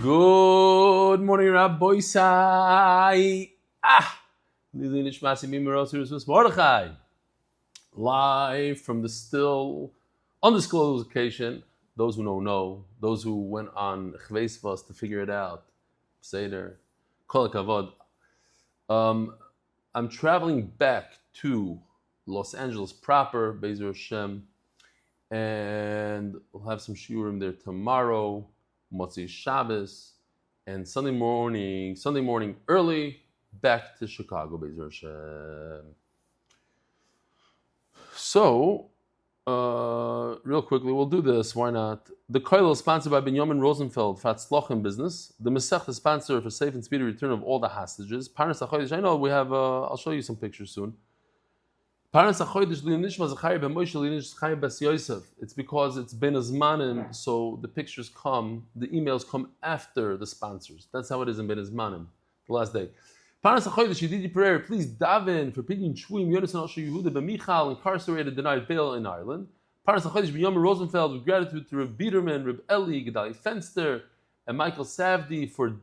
Good morning, Rabbi Sai. Live from the still undisclosed location. Those who know. Those who went on Chveisvas to figure it out. Seder. Kol Kavod. I'm traveling back to Los Angeles proper, Bezer Hashem, and we'll have some shiurim there tomorrow, Motzi Shabbos, and Sunday morning early, back to Chicago, Bezer Hashem. So, real quickly, we'll do this. Why not? The Koil is sponsored by Binyomin Rosenfeld for Hatzlochim business. The Masech is sponsored for safe and speedy return of all the hostages. Parnas HaChodesh, I know we have, I'll show you some pictures soon. Parnas HaChodesh Linishma Zechariah Ben Moshe Linishma Bas Yosef. It's because it's been a zmanim, so the pictures come, the emails come after the sponsors. That's how it is in Ben Zmanim, the last day. Parnas HaChodesh Yedidya Pereira, please Daven for Pedion Shebuyim, Yonathan Yehуда Ben Michal, incarcerated, denied bail in Ireland. Parnas HaChodesh Binyomin Rosenfeld, with gratitude to Reb Biderman, Reb Eli, Gedale, Fenster, and Michael Safdie for,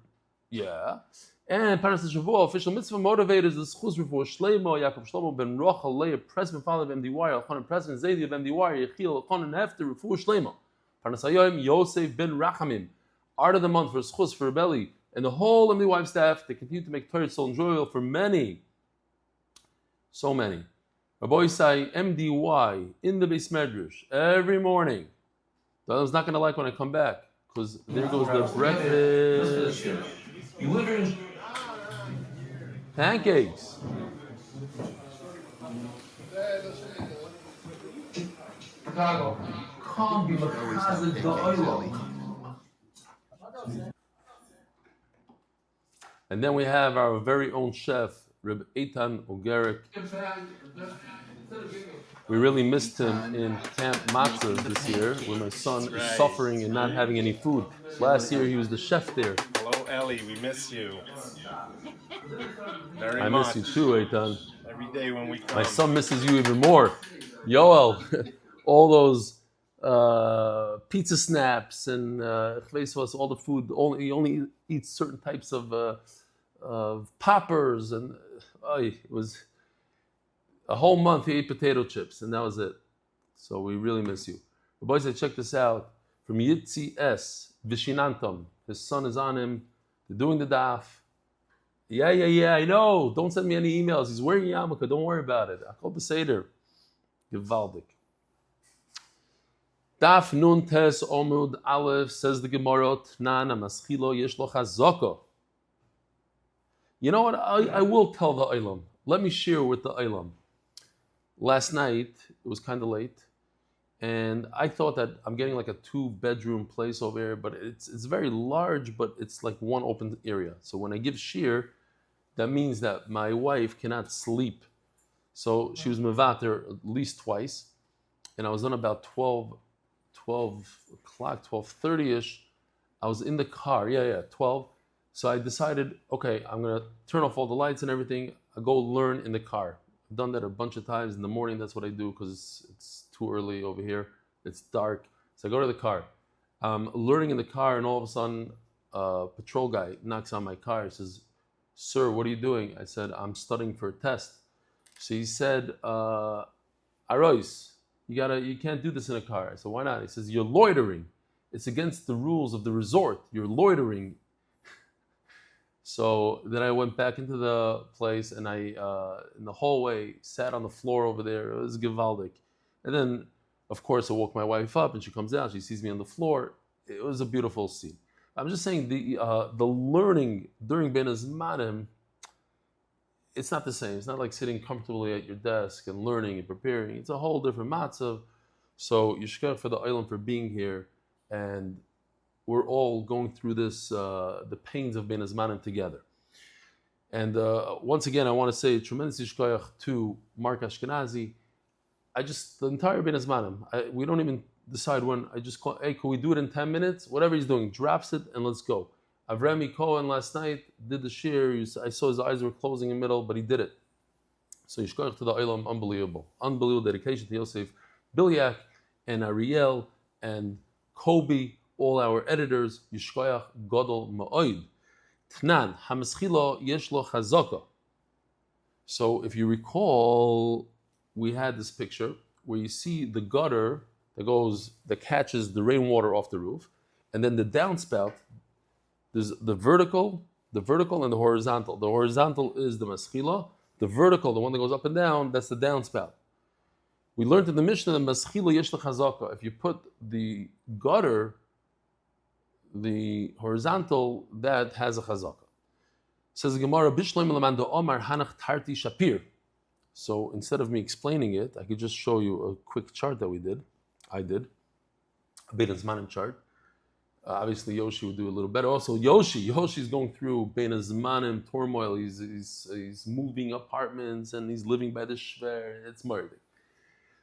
And Parnas HaShavua, official Mitzvah Motivators, the Schuz Refuah, Shlomo, Yakov, Shlomo, Ben Rochel, Leah, Pressman, father of MDY, Elchanan Pressman, Yedidya Ben Fayga, Yechil, Elchanan Hefter, Refuah, Shlomo. Parnas HaYom, Yosef Ben Rachamim, Art of the Month for Schuz, for Reb Eli, and the whole MDY staff. They continue to make Torah so enjoyable for many, so many. Rabbi say MDY in the Beis Medrash every morning. I was not going to like when I come back because there goes the breakfast. Pancakes. And then we have our very own chef, Reb Eitan Ogerek. We really missed him in Camp Matzah this year, where my son is suffering and not having any food. Last year he was the chef there. Hello, Ellie. We miss you. Very I much. miss you too, Eitan. Every day when we come. My son misses you even more. Yoel, all those pizza snaps and all the food. He only eats certain types of poppers, and it was a whole month he ate potato chips, and that was it. So we really miss you. The boys, check this out from Yitzi S. Vishinantam. His son is on him. They're doing the daf. Yeah, I know. Don't send me any emails. He's wearing yarmulke. Don't worry about it. Akol b'seder. Gewaldig. Daf Nun Tes Amud Aleph, says the Gemara, Tnan Amaschilo Yesh Lo Chazoko. You know what? I will tell the Olam. Let me share with the Olam. Last night, it was kind of late, and I thought that I'm getting like a 2-bedroom place over here, but it's very large, but it's like one open area. So when I give shir, that means that my wife cannot sleep. So she was mevater at least twice, and I was on about 12 o'clock, 12:30ish. I was in the car, 12. So I decided, okay, I'm going to turn off all the lights and everything. I go learn in the car. I've done that a bunch of times in the morning. That's what I do because it's too early over here. It's dark. So I go to the car. I'm learning in the car, and all of a sudden, a patrol guy knocks on my car. He says, "Sir, what are you doing?" I said, "I'm studying for a test." So he said, "Arois, you can't do this in a car." I said, "Why not?" He says, "You're loitering. It's against the rules of the resort. You're loitering." So then I went back into the place, and I, in the hallway, sat on the floor over there. It was gewaldig. And then, of course, I woke my wife up, and she comes out. She sees me on the floor. It was a beautiful scene. I'm just saying the learning during Ben Zmanim, it's not the same. It's not like sitting comfortably at your desk and learning and preparing. It's a whole different matzav. So yishkach for the Olam for being here, and we're all going through this, the pains of Ben Zmanim together. And once again, I want to say tremendous yishkoyach to Mark Ashkenazi. The entire Ben Zmanim, we don't even decide when. I just call, hey, can we do it in 10 minutes? Whatever he's doing, drops it and let's go. Avrami Cohen last night did the shir. I saw his eyes were closing in the middle, but he did it. So yishkoyach to the Olam, unbelievable. Unbelievable dedication to Yosef, Bilyak, and Ariel, and Kobe, all our editors, Yishkoyach Gadol Ma'oid. Tnan, Hamaschila Yesh Lo Chazaka. So if you recall, we had this picture where you see the gutter that catches the rainwater off the roof, and then the downspout. There's the vertical and the horizontal. The horizontal is the maschila. The vertical, the one that goes up and down, that's the downspout. We learned in the Mishnah that maschila yesh chazaka. If you put the gutter, the horizontal, that has a chazaka. Says the Gemara, Bishloim lamando omar hanach tarti shapir. So instead of me explaining it, I could just show you a quick chart that I did. A Bein Hazmanim chart. Obviously, Yoshi would do a little better. Also, Yoshi's going through Bein Hazmanim turmoil. He's moving apartments and he's living by the shver. It's murder.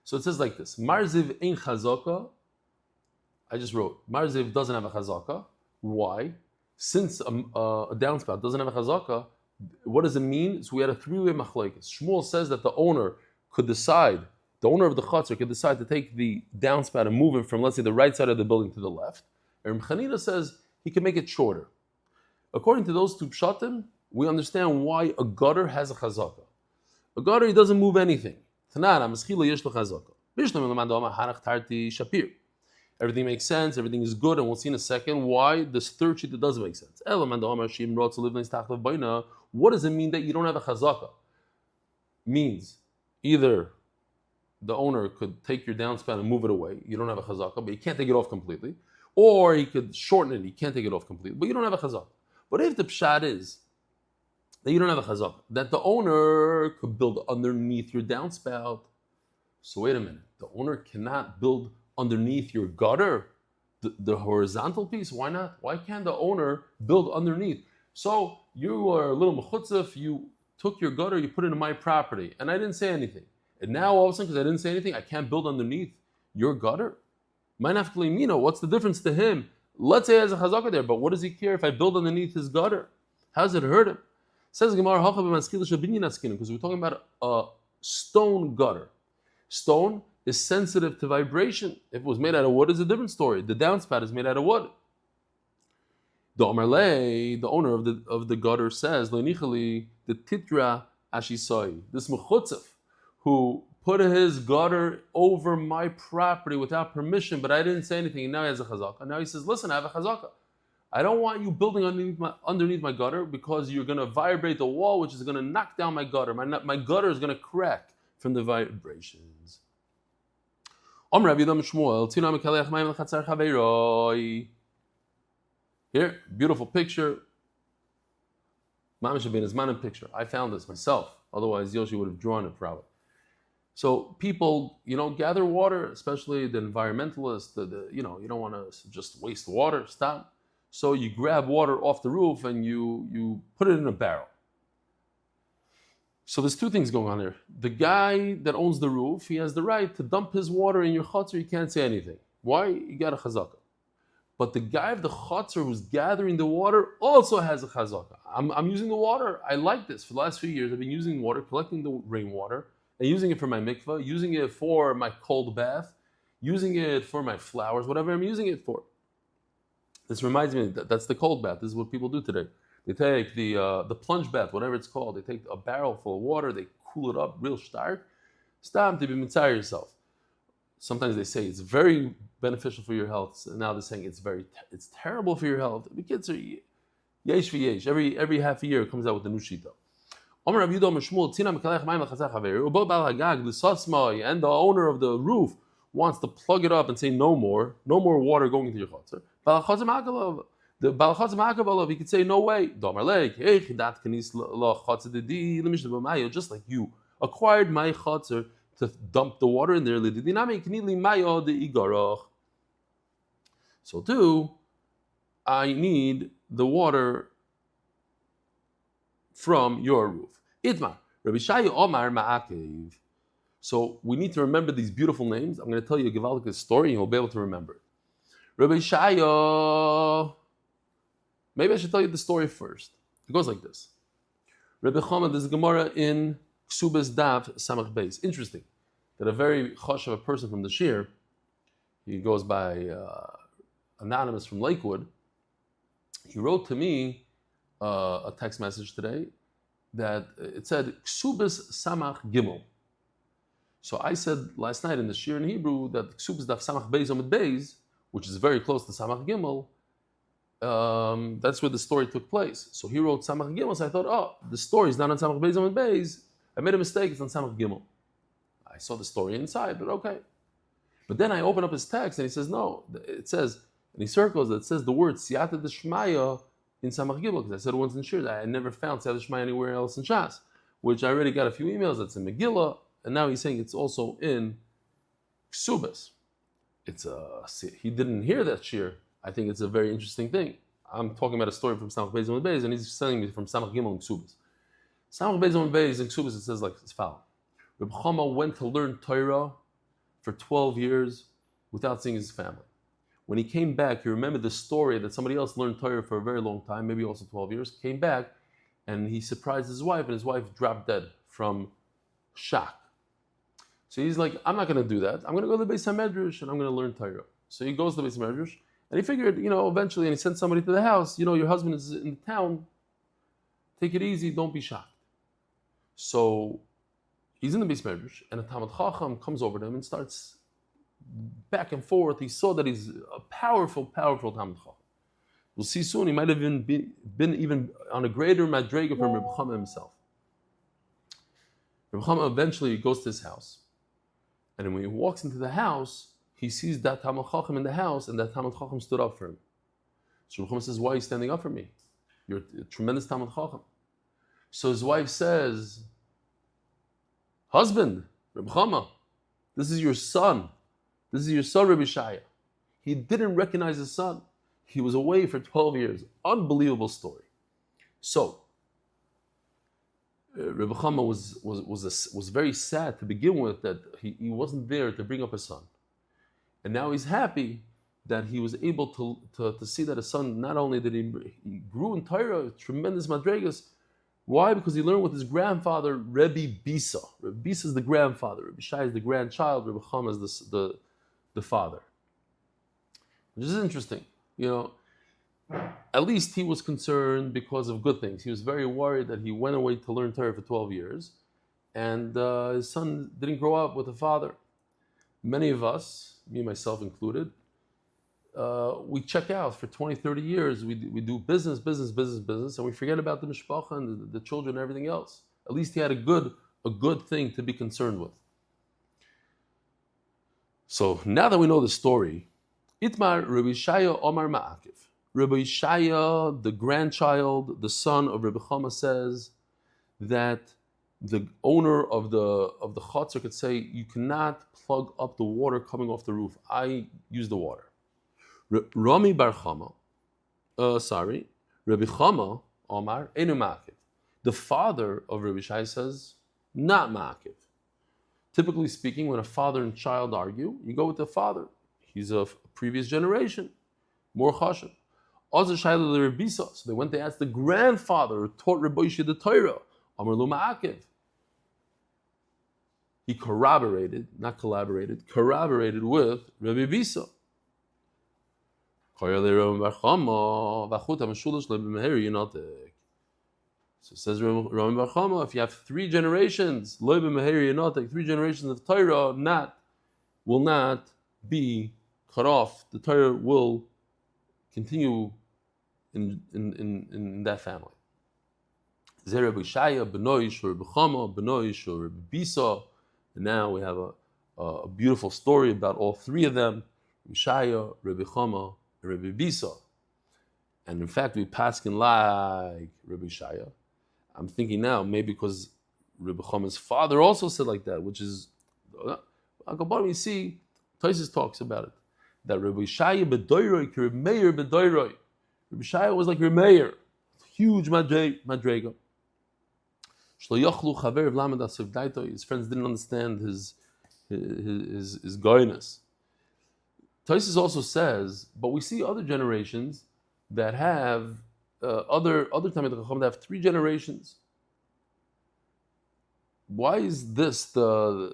So it says like this: Marziv ein chazaka. I just wrote Marziv doesn't have a chazaka. Why? Since a downspout doesn't have a chazaka, what does it mean? So we had a three-way machlokes. Shmuel says that the owner of the chutzner could decide to take the downspout and move it from, let's say, the right side of the building to the left. And Chanina says he can make it shorter. According to those two pshatim, we understand why a gutter has a chazaka. A gutter, he doesn't move anything. Everything makes sense, everything is good, and we'll see in a second why this third sheet doesn't make sense. What does it mean that you don't have a chazaka? Means either the owner could take your downspout and move it away, you don't have a chazaka, but you can't take it off completely. Or he could shorten it, he can't take it off completely, but you don't have a chazaka. But if the pshat is that you don't have a chazaka, that the owner could build underneath your downspout, so wait a minute, the owner cannot build underneath your gutter, the horizontal piece. Why not? Why can't the owner build underneath? So you are a little mechutzef, you took your gutter, you put it in my property, and I didn't say anything. And now all of a sudden, because I didn't say anything, I can't build underneath your gutter? What's the difference to him? Let's say he has a chazaka there, but what does he care if I build underneath his gutter? How does it hurt him? Says Gemara, because we're talking about a stone gutter. Stone is sensitive to vibration. If it was made out of wood, it's a different story. The downspout is made out of wood. The owner of the gutter says, the titra ashisai, this mechutzef, who put his gutter over my property without permission, but I didn't say anything, and now he has a chazaka. Now he says, listen, I have a chazaka. I don't want you building underneath my gutter because you're going to vibrate the wall, which is going to knock down my gutter. My gutter is going to crack from the vibrations. Here, beautiful picture. Mamish Bein Hazmanim picture. I found this myself. Otherwise, Yoshi would have drawn it probably. So people, gather water, especially the environmentalists. You don't want to just waste water. Stop. So you grab water off the roof and you put it in a barrel. So there's two things going on here. The guy that owns the roof, he has the right to dump his water in your chutzner. He can't say anything. Why? You got a chazaka. But the guy of the chutzner who's gathering the water also has a chazaka. I'm using the water. I like this. For the last few years, I've been using water, collecting the rainwater, and using it for my mikvah, using it for my cold bath, using it for my flowers, whatever I'm using it for. This reminds me that's the cold bath. This is what people do today. They take the plunge bath, whatever it's called. They take a barrel full of water, they cool it up real stark. Stop to be mitzvah yourself. Sometimes they say it's very beneficial for your health. So now they're saying it's terrible for your health. The kids are yesh v'yesh. Every half a year it comes out with a new shita. And the owner of the roof wants to plug it up and say no more water going into your chutzner. The Balachaz Ma'akav, he could say, no way. Just like you acquired my chutzner to dump the water in there. So too, I need the water from your roof. Itmar, Rabbi Shaya Omar Ma'akev. So we need to remember these beautiful names. I'm going to tell you a Gevaldik story and you'll be able to remember it. Rabbi Shaya. Maybe I should tell you the story first. It goes like this. Rebbe Chama, there's a Gemara in Ksubas Daf Samach Beis. Interesting that a very chosh of a person from the Shir, he goes by anonymous from Lakewood. He wrote to me a text message today that it said Ksubis Samach Gimel. So I said last night in the Shir in Hebrew that Ksubis Daf Samach Beis Amud Beis, which is very close to Samach Gimel, that's where the story took place. So he wrote Samach Gimel, so I thought, oh, the story is not on Samach Beis Amud Beis. I made a mistake, it's on Samach Gimel. I saw the story inside, but okay. But then I open up his text and he says, no, it says, and he circles it, says the word Siyata D'Shmaya in Samach Gimel, because I said it once in Shir, I never found Siyata D'Shmaya anywhere else in Shas, which I already got a few emails, that's in Megillah, and now he's saying it's also in Ksubas. He didn't hear that Shir. I think it's a very interesting thing. I'm talking about a story from Samach Beis Amud Beis, and he's telling me from Samach Gimel and Ksubas. Samach Beis Amud Beis and Ksubas, it says like this follows. Reb Chama went to learn Torah for 12 years without seeing his family. When he came back, he remembered the story that somebody else learned Torah for a very long time, maybe also 12 years, came back, and he surprised his wife, and his wife dropped dead from shock. So he's like, I'm not going to do that. I'm going to go to the Beis HaMedrash, and I'm going to learn Torah. So he goes to the Beis HaMedrash, and he figured, eventually, and he sent somebody to the house, your husband is in the town, take it easy, don't be shocked. So he's in the Beis HaMedrash, and a Talmid Chacham comes over to him and starts back and forth. He saw that he's a powerful, powerful Talmid Chacham. We'll see soon, he might have been even on a greater madrega from Reb Chama himself. Reb Chama eventually goes to his house, and when he walks into the house, he sees that Talmid Chacham in the house, and that Talmid Chacham stood up for him. So Reb Chama says, why are you standing up for me? You're a tremendous Talmid Chacham. So his wife says, husband, Reb Chama, this is your son. This is your son, Rabbi Shaya. He didn't recognize his son. He was away for 12 years. Unbelievable story. So, Rabbi Chama was very sad to begin with that he wasn't there to bring up his son. And now he's happy that he was able to see that his son, not only did he grew in Torah, tremendous madregas. Why? Because he learned with his grandfather, Rebbe Bisa. Rebbe Bisa is the grandfather. Rebbe Shai is the grandchild. Rebbe Chama is the father. Which is interesting. At least he was concerned because of good things. He was very worried that he went away to learn Torah for 12 years, and his son didn't grow up with a father. Many of us, me myself included, we check out for 20, 30 years. We do business, and we forget about the mishpacha and the children and everything else. At least he had a good thing to be concerned with. So now that we know the story, Itmar Rabbi Shaya Omar Ma'akiv. Rabbi Shaya, the grandchild, the son of Rabbi Chama, says that the owner of the chutzner could say, you cannot plug up the water coming off the roof. I use the water. Rami Bar Chama, Rabbi Chama Omar Enu Ma'akiv. The father of Rabbi Shaya says, not Ma'akiv. Typically speaking, when a father and child argue, you go with the father. He's a previous generation, more chashuv. So they went to ask the grandfather who taught Rebbe Yishai the Torah, Amar Lu Ma'akiv. He corroborated with Rebbe Bisa. So says Rami Bar Chama, if you have 3 generations, 3 generations of Torah will not be cut off. The Torah will continue in that family. Rabbi Shaya, Benoi Shur Rabbi Chama, Benoi Shur Rabbi Bisa. And now we have a beautiful story about all 3 of them, Rabbi Shaya, Rabbi Chama, and Rabbi Bisa. And in fact, we paskin like Rabbi Shaya. I'm thinking now, maybe because Rabbi Chama's father also said like that, which is, Uncle Reb, you see, Tosfos talks about it, that Rabbi Shaya bedoiroi, Rabbi Meir bedoiroi. Rabbi Shaya was like Rabbi Meir, huge madrega. His friends didn't understand his goyness. Tosfos also says, but we see other generations that have other Talmidei Chacham that have 3 generations. Why is this the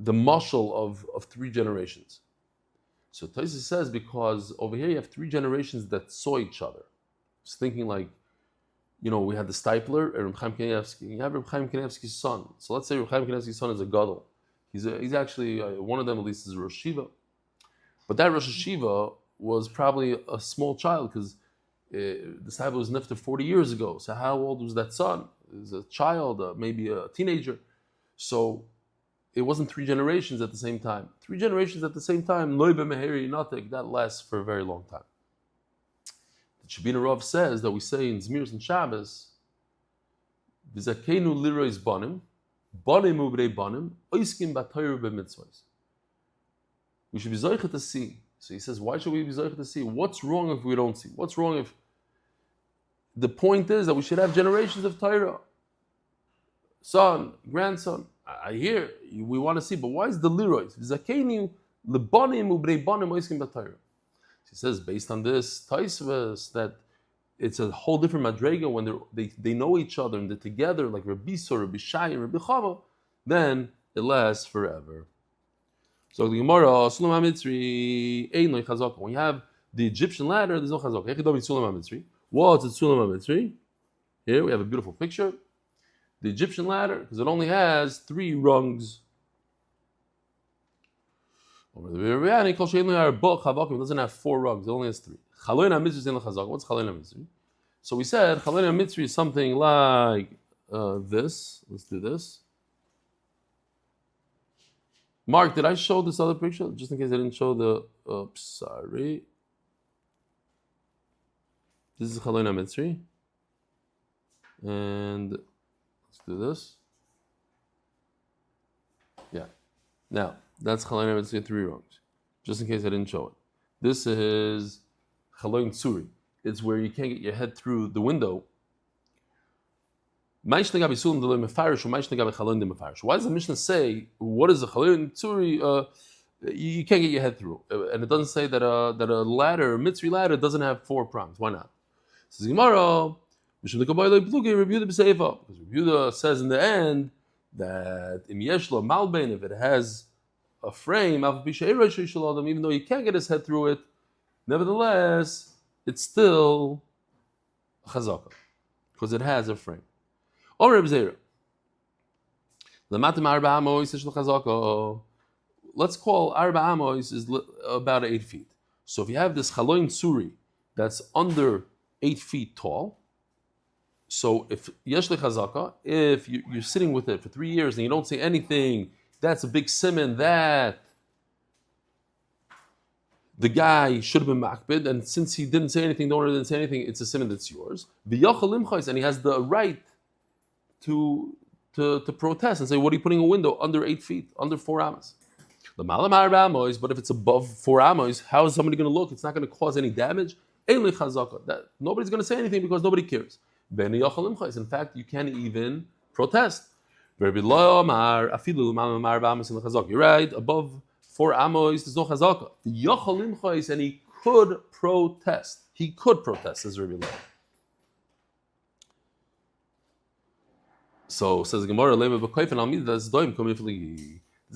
mashal of 3 generations? So Tosfos says because over here you have 3 generations that saw each other. It's thinking like, we had the Stipler and Reb Chaim Kanievsky. You have Reb Chaim Kanievsky's son. So let's say Reb Chaim Kanievsky's son is a Gedale. He's actually, one of them at least is a Rosh Hashiva. But that Rosh Hashiva was probably a small child because the Stipler was nifter 40 years ago. So how old was that son? He was a child, maybe a teenager. So it wasn't 3 generations at the same time. 3 generations at the same time, loy b'meheri natek, that lasts for a very long time. The Shabbat Rav says that we say in Zmiros and Shabbos, v'zakenu lirois banim, banim ubrei banim, oiskim b'Torah b'mitzvahs. We should be zoichet to see. So he says, why should we be zoichet to see? What's wrong if we don't see? What's wrong if... The point is that we should have generations of Torah. Son, grandson. I hear, we want to see, but why is the lirois? V'zakenu lebanim ubrei banim oiskim b'Torah. He says, based on this Tosfos, that it's a whole different madrega when they know each other and they're together, like Rabbi Sor, Rabbi Shai, and Rabbi Chava, then it lasts forever. So the Gemara, Sulam HaMitzri, Ein Lo Chazaka. When you have the Egyptian ladder, there's no Chazaka. Echidomi Sulam HaMitzri. What's a Sulam HaMitzri? Here we have a beautiful picture. The Egyptian ladder, because it only has 3 rungs. It doesn't have 4 rungs, it only has 3. What's Chaloin HaMitzri? So we said Chaloin HaMitzri is something like this. Let's do this. Mark, did I show this other picture? Just in case I didn't show the... Oops, sorry. This is Chaloin HaMitzri. And let's do this. Yeah. Now, that's Chaloin HaMitzri 3 rungs. Just in case I didn't show it. This is Chaloin Tsuri. It's where you can't get your head through the window. Why does the Mishnah say, what is a Chaloin Tsuri? You can't get your head through. And it doesn't say that a ladder, a Mitzri ladder, doesn't have 4 prongs. Why not? Says Gemara, because Yehuda says in the end that im yeshlo malbein, if it has a frame, even though you can't get his head through it, nevertheless, it's still a chazaka because it has a frame. Or Reb Zera, let's call arba amos is about 8 feet. So if you have this chaloin tsuri that's under 8 feet tall, so if yesh chazaka, if you're sitting with it for 3 years and you don't say anything, that's a big simon that the guy should have been makbid, and since he didn't say anything, the owner didn't say anything, it's a simon that's yours. And he has the right to protest and say, what are you putting a window under 8 feet, under 4 amos? But if it's above 4 amos, how is somebody going to look? It's not going to cause any damage. Nobody's going to say anything because nobody cares. In fact, you can't even protest. You're right, above 4 amos, there's no chazaka. And he could protest. He could protest, says Rabbi Lo. So says Gemara, there's a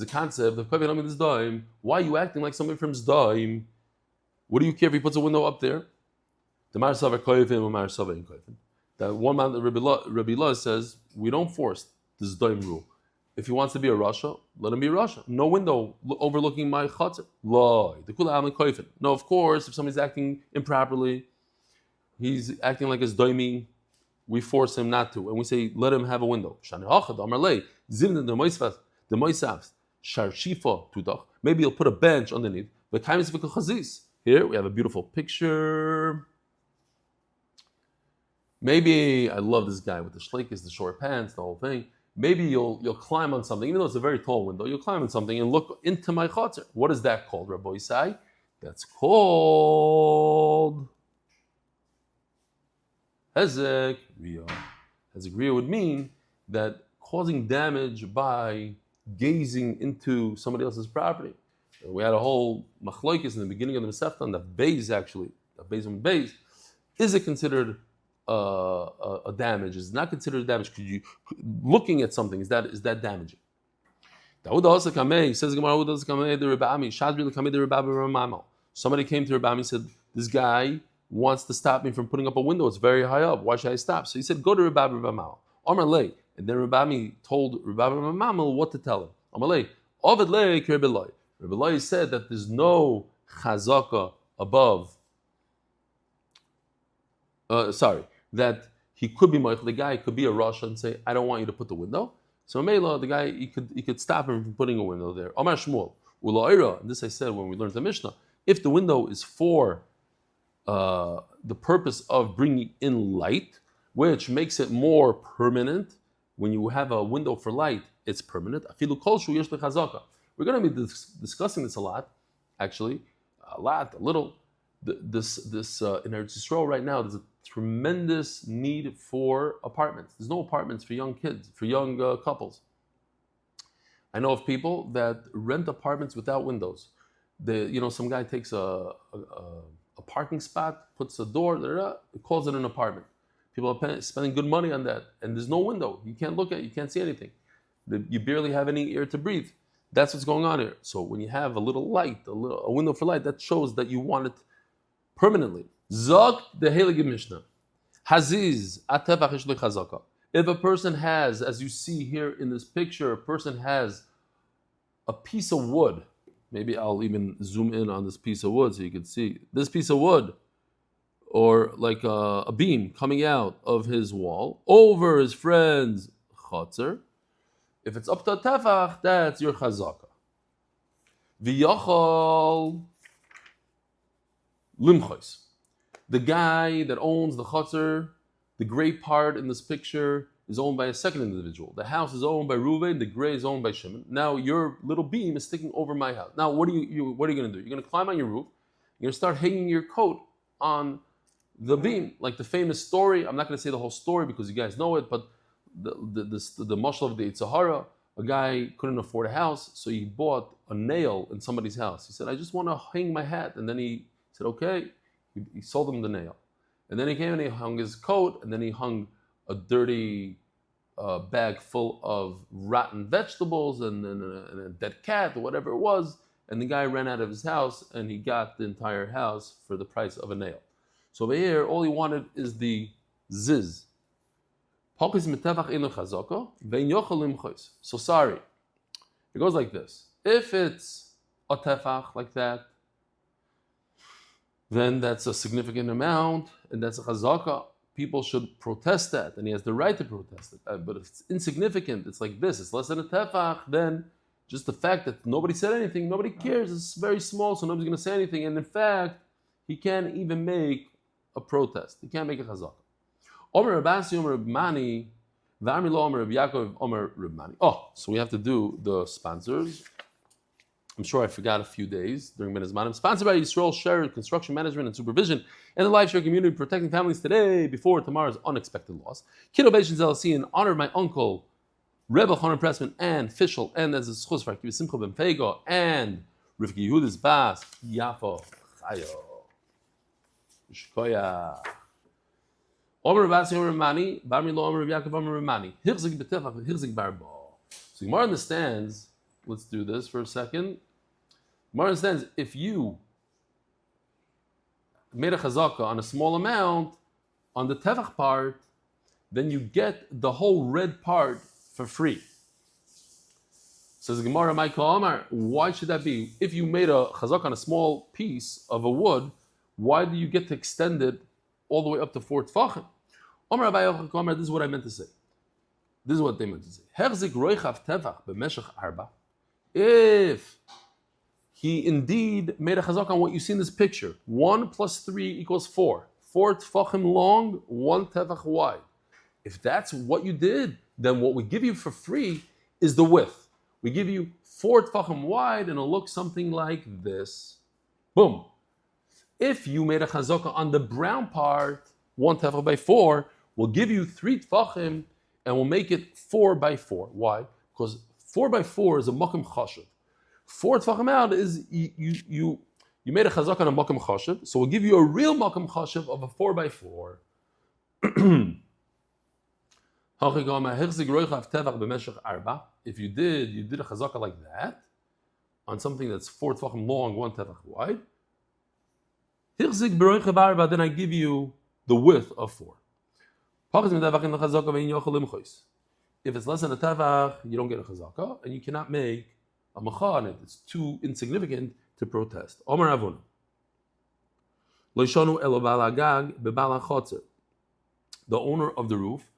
concept of why are you acting like somebody from Zdaim? What do you care if he puts a window up there? That one man, Rabbi Lo says, we don't force this Zdaim rule. If he wants to be a Rasha, let him be a Rasha. No window overlooking my chatzah. No, of course, if somebody's acting improperly, he's acting like a Zdaimi, we force him not to. And we say, let him have a window. Maybe he'll put a bench underneath. Here we have a beautiful picture. Maybe, I love this guy with the shleikis, the short pants, the whole thing. Maybe you'll climb on something, even though it's a very tall window, you'll climb on something and look into my chatzar. What is that called, Rabbi Isai? That's called Hezek Riyah. Hezek Riyah would mean that causing damage by gazing into somebody else's property. We had a whole machloikis in the beginning of the Masechta on the Beis, actually, the Beis. Is it considered a damage? Is it not considered a damage? Looking at something, is that damaging? Says somebody came to Rebbe Ami and said, this guy wants to stop me from putting up a window. It's very high up. Why should I stop? So he said, go to Rebbe Ami. Amar lei. And then Rebbe Ami told Rebbe Ami what to tell him. Amar lei. Ovid lei ki Rebbe Eloi. Rebbe Eloi said that there's no chazaka above. That he could be Michael. The guy could be a Rochel and say, I don't want you to put the window. So Mela, the guy, he could stop him from putting a window there. Amar Shmuel. Ula and this I said when we learned the Mishnah. If the window is for the purpose of bringing in light, which makes it more permanent, when you have a window for light, it's permanent. We're going to be discussing this a lot, actually, a little. This in Eretz Yisrael right now, there's a tremendous need for apartments. There's no apartments for young kids, for young couples. I know of people that rent apartments without windows. Some guy takes a parking spot, puts a door, calls it an apartment. People are spending good money on that, and there's no window. You can't look at it, you can't see anything. You barely have any air to breathe. That's what's going on here. So when you have a little light, a window for light, that shows that you want it permanently. Zok the Heilige Mishnah. Haziz atevach yishli chazaka. If a person has, as you see here in this picture, a person has a piece of wood. Maybe I'll even zoom in on this piece of wood so you can see this piece of wood, or like a beam coming out of his wall over his friend's chotzer. If it's up to a tefach, that's your chazaka. V'yachol limchos. The guy that owns the chotzer, the gray part in this picture, is owned by a second individual. The house is owned by Reuven, the gray is owned by Shimon. Now your little beam is sticking over my house. Now what are you going to do? You're going to climb on your roof. You're going to start hanging your coat on the beam, like the famous story. I'm not going to say the whole story because you guys know it, but the mashal of the Sahara, a guy couldn't afford a house, so he bought a nail in somebody's house. He said, I just want to hang my hat. And then he said, okay. He sold him the nail. And then he came and he hung his coat, and then he hung a dirty bag full of rotten vegetables and a dead cat or whatever it was. And the guy ran out of his house, and he got the entire house for the price of a nail. So over here, all he wanted is the ziz. So sorry. It goes like this. If it's a tefach like that, then that's a significant amount, and that's a chazaka. People should protest that, and he has the right to protest it. But if it's insignificant, it's like this, it's less than a tefach, then just the fact that nobody said anything, nobody cares, it's very small, so nobody's going to say anything. And in fact, he can't even make a protest. He can't make a chazaka. Omer Rabasi, Omer Rabmani, V'amri lo Omer Reb Yakov, Omer Rabmani. Oh, so we have to do the sponsors. I'm sure I forgot a few days during Ben Zmanim. Sponsored by Yisrael Share Construction Management and Supervision and the Life Share Community, protecting families today before tomorrow's unexpected loss. Kidnovations LLC in honor of my uncle Reb Elchanan Pressman and Fischel, and as a schus for Akiva Simcha Ben Fayga and Yehuda's Bas Yafo Chayo Shkoya. Omer Rabasi Omer Mani, V'amri lo Omer Yakov Omer Mani. Hirzik betefach hirzik barbo. So Gemara understands. Let's do this for a second. Gemara understands if you made a chazaka on a small amount on the tefach part, then you get the whole red part for free. Says Gemara, Michael Amar, why should that be? If you made a chazaka on a small piece of a wood, why do you get to extend it all the way up to 4 tefachim? Amar Abaye, this is what I meant to say. This is what they meant to say. Herzik roichav tefach b'meshach arba. If he indeed made a chazak on what you see in this picture, 1 plus 3 equals 4. 4 tefachim long, 1 tefach wide. If that's what you did, then what we give you for free is the width. We give you 4 tefachim wide, and it'll look something like this. Boom. If you made a chazaka on the brown part, 1 tefach by 4, we'll give you 3 tefachim, and we'll make it 4 by 4. Why? Because 4 by 4 is a makom chashav. 4 tefachim out is you made a chazak on a makom chashav, so we'll give you a real makom chashav of a 4 by 4. If you did a chazaka like that on something that's 4 tefachim long, 1 tefach wide. Then I give you the width of 4. If it's less than a tefach, you don't get a chazaka, and you cannot make a macha on it. It's too insignificant to protest. Omer Avuna. The owner of the roof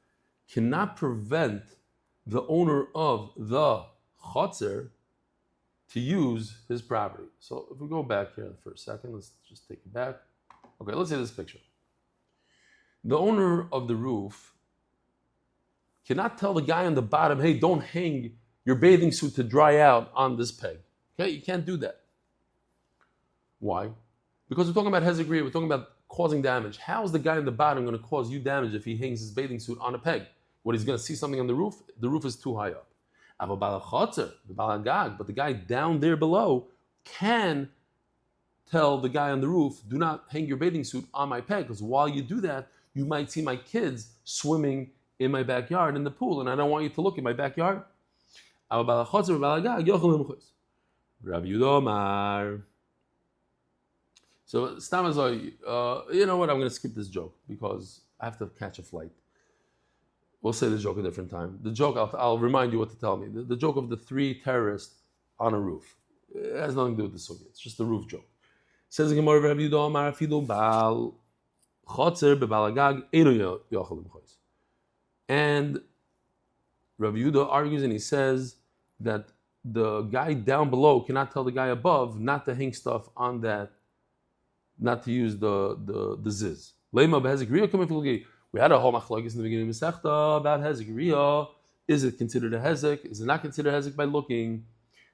cannot prevent the owner of the chotzer to use his property. So if we go back here for a second, let's just take it back. Okay, let's see this picture. The owner of the roof cannot tell the guy on the bottom, hey, don't hang your bathing suit to dry out on this peg. Okay, you can't do that. Why? Because we're talking about hezegria, we're talking about causing damage. How is the guy on the bottom going to cause you damage if he hangs his bathing suit on a peg? What, he's going to see something on the roof? The roof is too high up. But the guy down there below can tell the guy on the roof, do not hang your bathing suit on my peg, because while you do that, you might see my kids swimming in my backyard in the pool, and I don't want you to look in my backyard. So Stamazoi, you know what? I'm going to skip this joke because I have to catch a flight. We'll say the joke a different time. The joke, I'll remind you what to tell me. The joke of the 3 terrorists on a roof. It has nothing to do with the Sugi. It's just a roof joke. Says the Gemara, Rabbi Yehuda Amar Afilu Baal Chotzer Bebalagag Eino Yochalim Chois. And Rabbi Yehuda argues and he says that the guy down below cannot tell the guy above not to hang stuff on that, not to use the ziz. Lema behezekriya kamiflugi. We had a whole machlokes in the beginning of Masechta about hezekriya. Is it considered a hezek? Is it not considered a hezek by looking?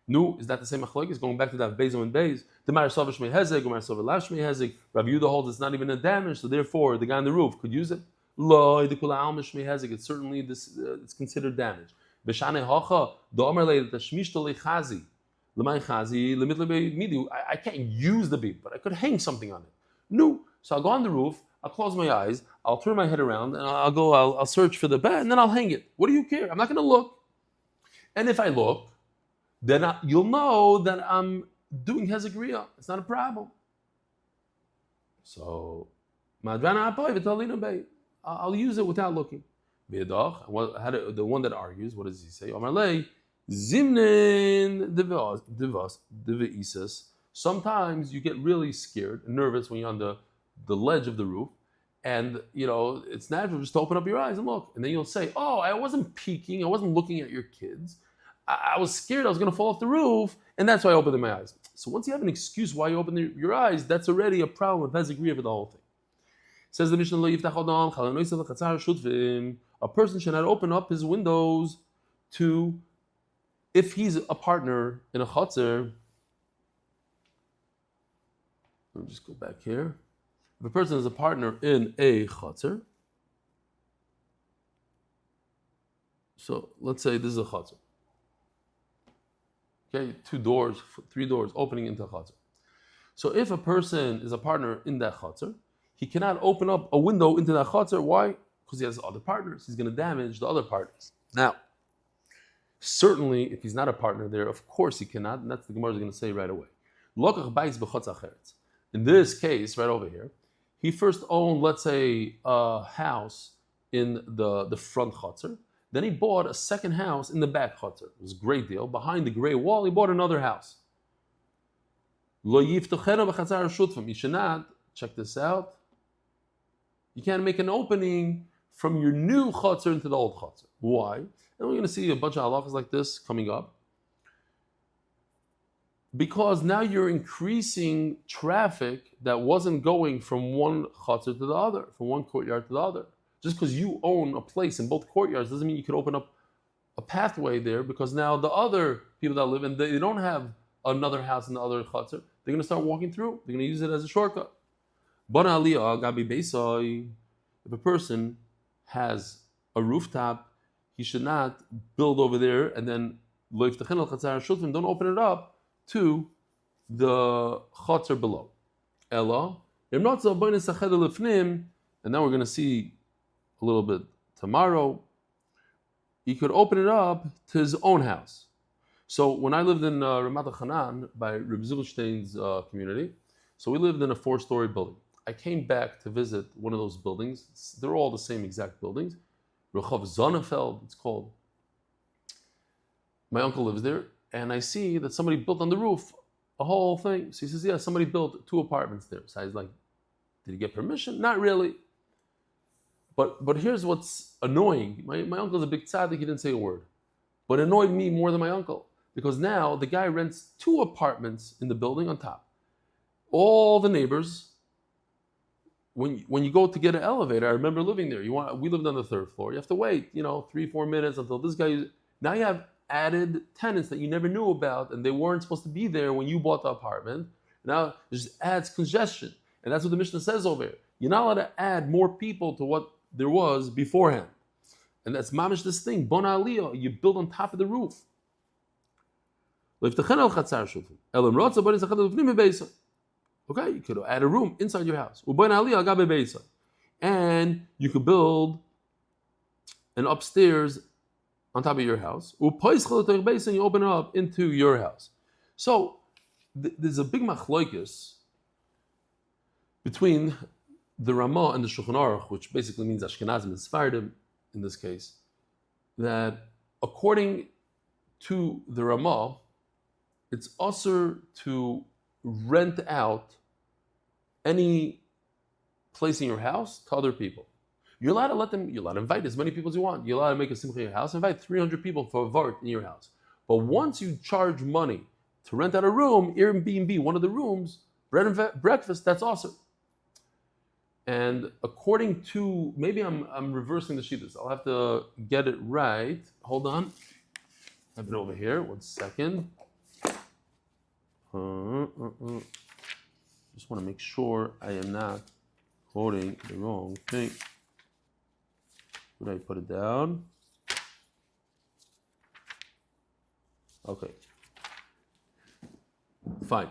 No, is that the same machlokes? Going back to that Beis and Beis. The Marasov Shmei hezek, or Marasov Lav Shmei hezek. Rabbi Yehuda holds it's not even a damage, so therefore the guy on the roof could use it. Lo, the kula alma Shmei hezek. It's certainly it's considered damage. B'shanei hacha the Omer le tashmishto lechazi. I can't use the beam, but I could hang something on it. No. So I'll go on the roof, I'll close my eyes, I'll turn my head around, and I'll search for the bed, and then I'll hang it. What do you care? I'm not going to look. And if I look, then you'll know that I'm doing hezekriya. It's not a problem. So, I'll use it without looking. The one that argues, what does he say? Sometimes you get really scared and nervous when you're on the ledge of the roof, and it's natural just to open up your eyes and look, and then you'll say, oh, I wasn't peeking, I wasn't looking at your kids, I was scared I was going to fall off the roof, and that's why I opened my eyes. So once you have an excuse why you open your eyes, that's already a problem with hezekriya for the whole thing. Says the Mishnah, a person should not open up his windows to, if he's a partner in a chotzer. Let me just go back here. If a person is a partner in a chotzer, so let's say this is a chotzer. Okay, 2 doors, 3 doors opening into a chotzer. So if a person is a partner in that chotzer, he cannot open up a window into that chotzer. Why? Because he has other partners. He's going to damage the other partners. Now, certainly, if he's not a partner there, of course he cannot, and that's the Gemara is going to say right away. In this case, right over here, he first owned, let's say, a house in the front chotzer. Then he bought a second house in the back chotzer. It was a great deal. Behind the gray wall, he bought another house. You should not, check this out, you can't make an opening from your new chotzer into the old chotzer. Why? And we're going to see a bunch of halachas like this coming up. Because now you're increasing traffic that wasn't going from one chotzer to the other, from one courtyard to the other. Just because you own a place in both courtyards doesn't mean you could open up a pathway there, because now the other people that live in, they don't have another house in the other chotzer. They're going to start walking through. They're going to use it as a shortcut. If a person has a rooftop, he should not build over there and then don't open it up to the chotzer below. And now we're going to see a little bit tomorrow he could open it up to his own house. So when I lived in Ramat Hanan by Reb Zilberstein's community, so we lived in a 4-story building. I came back to visit one of those buildings. They're all the same exact buildings. Rosenfeld, it's called. My uncle lives there, and I see that somebody built on the roof a whole thing. So he says, yeah, somebody built 2 apartments there. So I was like, did he get permission? Not really. But here's what's annoying. My uncle's a big tzaddik, he didn't say a word. But it annoyed me more than my uncle. Because now the guy rents 2 apartments in the building on top. All the neighbors, when you go to get an elevator, I remember living there. We lived on the 3rd floor. You have to wait, 3-4 minutes until this guy. Now you have added tenants that you never knew about, and they weren't supposed to be there when you bought the apartment. Now it just adds congestion, and that's what the Mishnah says over here. You're not allowed to add more people to what there was beforehand, and that's mamish this thing. Bon aliyah, you build on top of the roof. Okay, you could add a room inside your house. And you could build an upstairs on top of your house. And you open it up into your house. So there's a big machlokes between the Ramah and the Shulchan Aruch, which basically means Ashkenazim and Sephardim in this case, that according to the Ramah, it's also to rent out any place in your house to other people. You're allowed to invite as many people as you want. You're allowed to make a simcha in your house, invite 300 people for a vart in your house. But once you charge money to rent out a room, Airbnb, one of the rooms, bread and breakfast, that's awesome. And according to, maybe I'm reversing the sheet. I'll have to get it right. Hold on. I have it over here. 1 second. Just want to make sure I am not quoting the wrong thing. Would I put it down? Okay. Fine.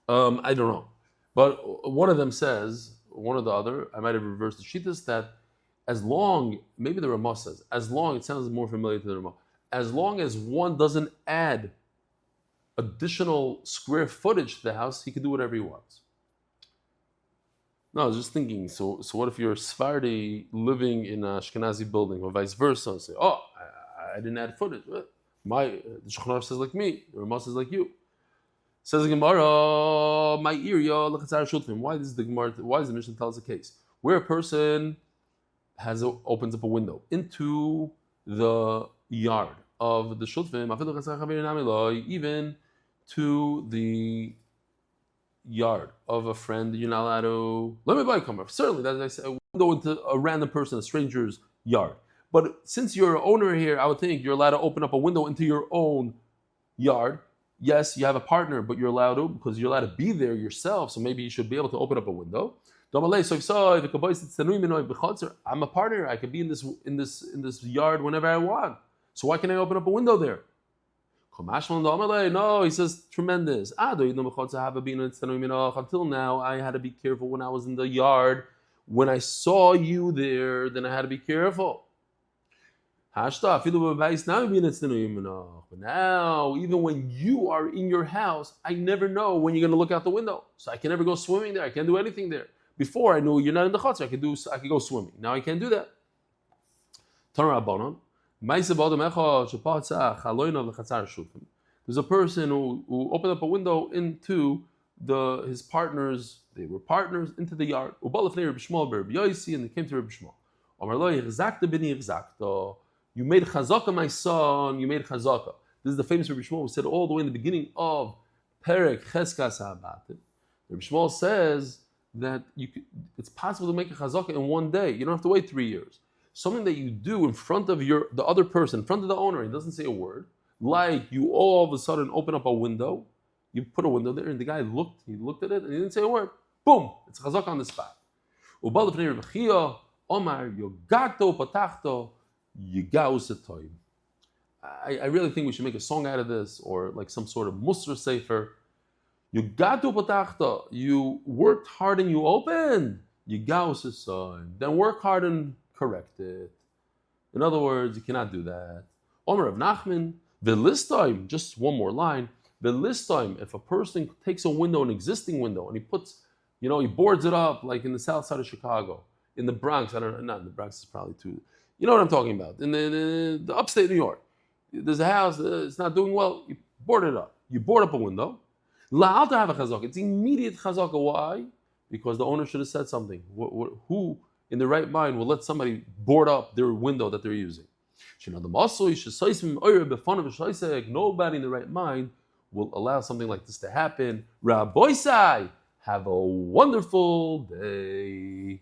I don't know. But one of them says, one or the other, I might have reversed the shittas, that as long, maybe the Ramah says, as long, it sounds more familiar to the Ramah, as long as one doesn't add additional square footage to the house, he can do whatever he wants. No, I was just thinking, so what if you're a Sephardi living in a Ashkenazi building or vice versa, and say, oh, I didn't add footage. The Shulchan Aruch says like me, the Ramah says like you. Says the Gemara, my ear, why does the Mishnah tell us a case? Where a person opens up a window into the yard of the Shulfim, even to the yard of a friend, you're not allowed to. Let me buy a camera. Certainly, that's I say, a window into a random person, a stranger's yard. But since you're an owner here, I would think you're allowed to open up a window into your own yard. Yes, you have a partner, but you're allowed to, because you're allowed to be there yourself. So maybe you should be able to open up a window. I'm a partner. I could be in this yard whenever I want. So why can't I open up a window there? No, he says, tremendous. Until now, I had to be careful when I was in the yard. When I saw you there, then I had to be careful. But now, even when you are in your house, I never know when you're going to look out the window. So I can never go swimming there. I can't do anything there. Before I knew you're not in the chutzner, I could go swimming. Now I can't do that. There's a person who opened up a window into his partners. They were partners into the yard. And they came to Reb Shmuel. You made chazaka, my son. You made chazaka. This is the famous Reb Shmuel who said all the way in the beginning of Perek Cheskas Habatim. Reb Shmuel says that it's possible to make a chazaka in one day. You don't have to wait 3 years. Something that you do in front of the other person, in front of the owner, he doesn't say a word. Like you all of a sudden open up a window, you put a window there, and the guy looked at it, and he didn't say a word. Boom! It's a chazaka on the spot. I really think we should make a song out of this, or like some sort of Musar Sefer. Yogatu patachta. You worked hard and you opened. Then work hard and correct it. In other words, you cannot do that. Omer of Nachman, Velistim, just one more line. Velistim, if a person takes a window, an existing window, and he puts, he boards it up like in the south side of Chicago, in the Bronx, not the Bronx is probably too, you know what I'm talking about, in the upstate New York. There's a house, it's not doing well, you board it up. You board up a window. La'al to have a chazaka. It's immediate chazaka. Why? Because the owner should have said something. Who in the right mind will let somebody board up their window that they're using? Nobody in the right mind will allow something like this to happen. Rabbi Sai, have a wonderful day.